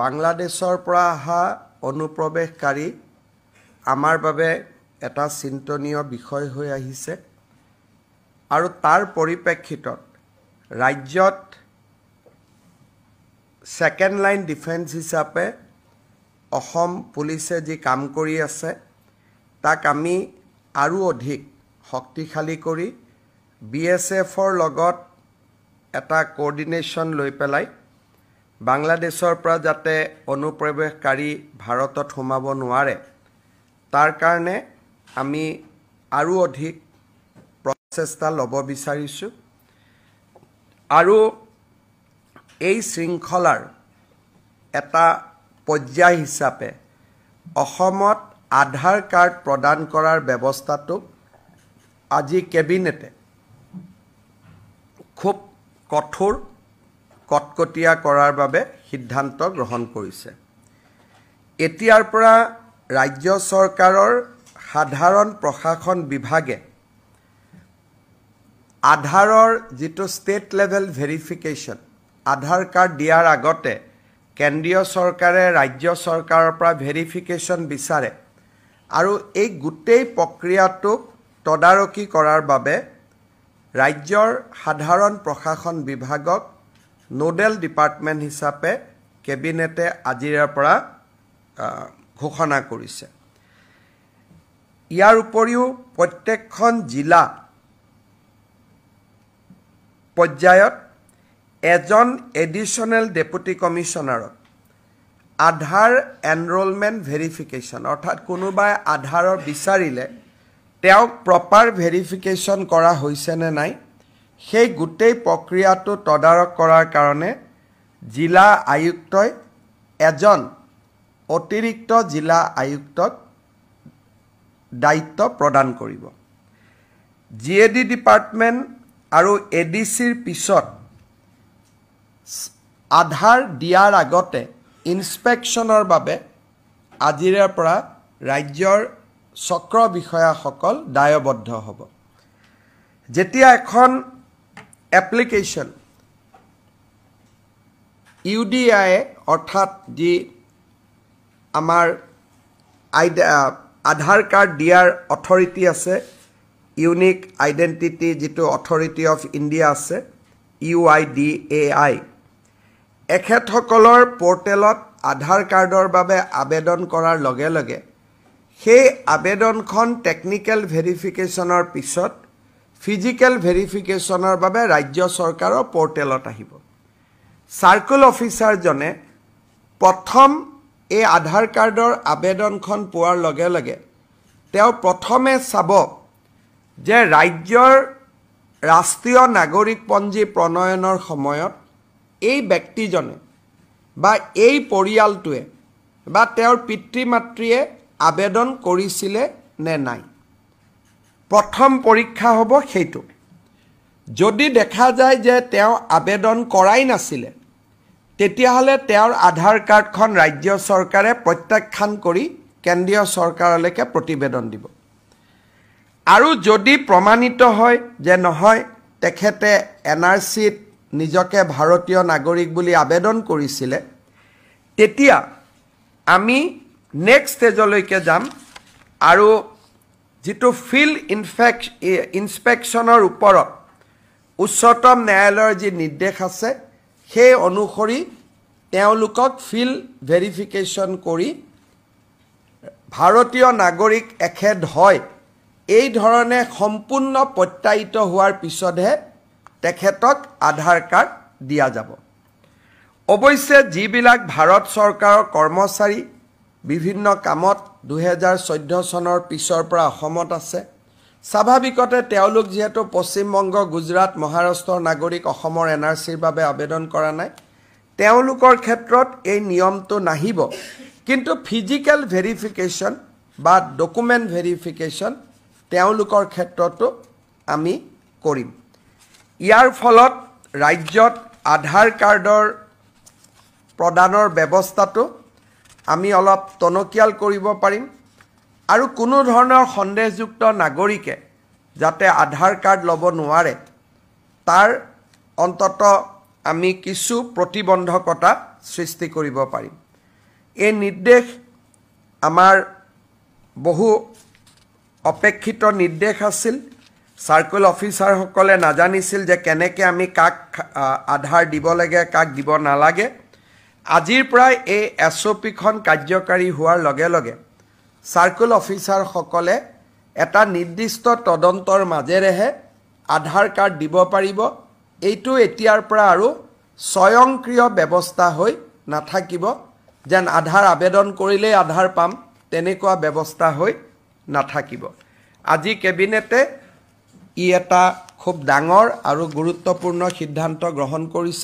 বাংলাদেশৰ পৰা অহা অনুপ্ৰৱেশকাৰী আমাৰ বাবে এটা চিন্তনীয় বিষয় হৈ আহিছে আৰু তাৰ পৰিপ্ৰেক্ষিতত ৰাজ্যত সেকেন্ড লাইন ডিফেন্স হিচাপে অসম পুলিচে যি কাম কৰি আছে তাক আমি আৰু অধিক শক্তিশালী কৰি BSFৰ লগত এটা কোঅৰ্ডিনেশ্যন লৈ পেলাই বাংলাদেশৰ পৰা যাতে অনুপ্ৰৱেশকাৰী ভাৰতত সোমাব নোৱাৰে তাৰ কাৰণে আমি আৰু অধিক প্ৰচেষ্টা ল'ব বিচাৰিছো আৰু এই শৃংখলাৰ এটা পৰ্যায় হিচাপে অসমত আধাৰ কাৰ্ড প্ৰদান কৰাৰ ব্যৱস্থাটো আজি কেবিনেটে খুব কঠোৰ কটকটীয়া কৰাৰ বাবে সিদ্ধান্ত গ্ৰহণ কৰিছে এতিয়াৰ পৰা ৰাজ্য চৰকাৰৰ সাধাৰণ প্ৰশাসন বিভাগে আধাৰৰ যেটো ষ্টেট লেভেল ভেৰিফিকেশ্যন আধাৰ কাৰ্ড দিয়াৰ আগতে কেন্দ্ৰীয় চৰকাৰে ৰাজ্য চৰকাৰৰ পৰা ভেৰিফিকেশ্যন বিচাৰে আৰু এই গোটেই প্ৰক্ৰিয়াটো তদাৰকি কৰাৰ বাবে ৰাজ্যৰ সাধাৰণ প্ৰশাসন বিভাগক নোডেল ডিপাৰ্টমেণ্ট হিচাপে কেবিনেটে আজিৰ পৰা ঘোষণা কৰিছে ইয়াৰ উপৰিও প্ৰত্যেকখন জিলা পৰ্যায়ত এজন এডিশনাল ডেপুটি কমিশনাৰক আধাৰ এনৰোলমেণ্ট ভেৰিফিকেশ্যন অৰ্থাৎ কোনোবাই আধাৰৰ বিচাৰিলে তেওঁ প্ৰপাৰ ভেৰিফিকেশ্যন কৰা হৈছে নে নাই সেই গোটেই প্ৰক্ৰিয়াটো তদাৰক কৰাৰ কাৰণে জিলা আয়ুক্তই এজন অতিৰিক্ত জিলা আয়ুক্তক দায়িত্ব প্ৰদান কৰিব GAD ডিপাৰ্টমেণ্ট আৰু ADCৰ পিছত আধাৰ দিয়াৰ আগতে ইনস্পেকশ্যনৰ বাবে আজিৰ পৰা ৰাজ্যৰ চক্ৰ বিষয়াসকল দায়বদ্ধ হ'ব যেতিয়া এখন এপ্লিকেশ্যন UDI অৰ্থাৎ যি আমাৰ আধাৰ কাৰ্ড দিয়াৰ অথৰিটি আছে ইউনিক আইডেন্টিটি যেটো অথৰিটি অফ ইণ্ডিয়া আছে UIDAI এখেতসকলৰ পৰ্টেলত আধাৰ কাৰ্ডৰ বাবে আবেদন কৰাৰ লগে লগে সেই আবেদনখন টেকনিক্যাল ভেৰিফিকেশ্যনৰ পিছত ফিজিক্যাল ভেৰিফিকেশ্যনৰ বাবে ৰাজ্য চৰকাৰৰ পৰ্টেলত আহিব সাৰ্কেল অফিচাৰ জনে প্ৰথম এই আধাৰ কাৰ্ডৰ আবেদনখন পোৱাৰ লগে লগে তেওঁ প্ৰথমে চাব যে ৰাজ্যৰ ৰাষ্ট্ৰীয় নাগৰিকপঞ্জী প্ৰণয়নৰ সময়ত এই ব্যক্তিজনে বা এই পৰিয়ালটোৱে বা তেওঁৰ পিতৃ মাতৃয়ে আবেদন কৰিছিলে নে নাই প্ৰথম পৰীক্ষা হ'ব সেইটো যদি দেখা যায় যে তেওঁ আবেদন কৰাই নাছিলে তেতিয়াহলে তেওঁৰ আধাৰ কাৰ্ডখন ৰাজ্য চৰকাৰে প্ৰত্যাখ্যান কৰি কেন্দ্ৰীয় চৰকাৰলৈকে প্ৰতিবেদন দিব আৰু যদি প্ৰমাণিত হয় যে নহয় তেখেতে NRCত নিজকে ভাৰতীয় নাগৰিক বুলি আবেদন কৰিছিলে তেতিয়া আমি নেক্সট ষ্টেজলৈকে যাম আৰু যেটো ফিল্ড ইনস্পেকশ্যনৰ ওপৰত উচ্চতম ন্যায়ালয়ৰ যি নিৰ্দেশ আছে সেই অনুসৰি তেওঁলোকক ফিল্ড ভেৰিফিকেশ্যন কৰি ভাৰতীয় নাগৰিক এখেত হয় এই ধৰণে সম্পূৰ্ণ প্ৰত্যায়িত হোৱাৰ পিছতহে তেখেতক আধাৰ কাৰ্ড দিয়া যাব অৱশ্যে যিবিলাক ভাৰত চৰকাৰৰ কৰ্মচাৰী বিভিন্ন কামত 2014 চনৰ পিছৰ পৰা অসমত আছে স্বাভাৱিকতে তেওঁলোক যেহেতু পশ্চিমবংগ গুজৰাট মহাৰাষ্ট্ৰৰ নাগৰিক অসমৰ NRCৰ বাবে আবেদন কৰা নাই তেওঁলোকৰ ক্ষেত্ৰত এই নিয়মটো নাহিব কিন্তু ফিজিক্যাল ভেৰিফিকেশ্যন বা ডকুমেণ্ট ভেৰিফিকেশ্যন তেওঁলোকৰ ক্ষেত্ৰতো আমি কৰিম ইয়াৰ ফলত ৰাজ্যত আধাৰ কাৰ্ডৰ প্ৰদানৰ ব্যৱস্থাটো আমি অলপ টনকিয়াল কৰিব পাৰিম আৰু কোনো ধৰণৰ সন্দেহযুক্ত নাগৰিকে যাতে আধাৰ কাৰ্ড ল'ব নোৱাৰে তাৰ অন্তত আমি কিছু প্ৰতিবন্ধকতা সৃষ্টি কৰিব পাৰিম এই নিৰ্দেশ আমাৰ বহু অপেক্ষিত নিৰ্দেশ আছিল। সাৰ্কেল অফিচাৰসকলে নাজানিছিল যে কেনেকৈ আমি কাক আধাৰ দিব লাগে, কাক দিব নালাগে। আজিৰ পৰা এই SOPখন কাৰ্যকাৰী হোৱাৰ লগে লগে সাৰ্কেল অফিচাৰসকলে এটা নিৰ্দিষ্ট তদন্তৰ মাজেৰেহে আধাৰ কাৰ্ড দিব পাৰিব। এইটো এতিয়াৰ পৰা আৰু স্বয়ংক্ৰিয় ব্যৱস্থা হৈ নাথাকিব, যেন আধাৰ আবেদন কৰিলেই আধাৰ পাম তেনেকুৱা ব্যৱস্থা হৈ নাথাকিব। আজি কেবিনেটে ই এটা খুব ডাঙৰ আৰু গুৰুত্বপূৰ্ণ সিদ্ধান্ত গ্ৰহণ কৰিছে।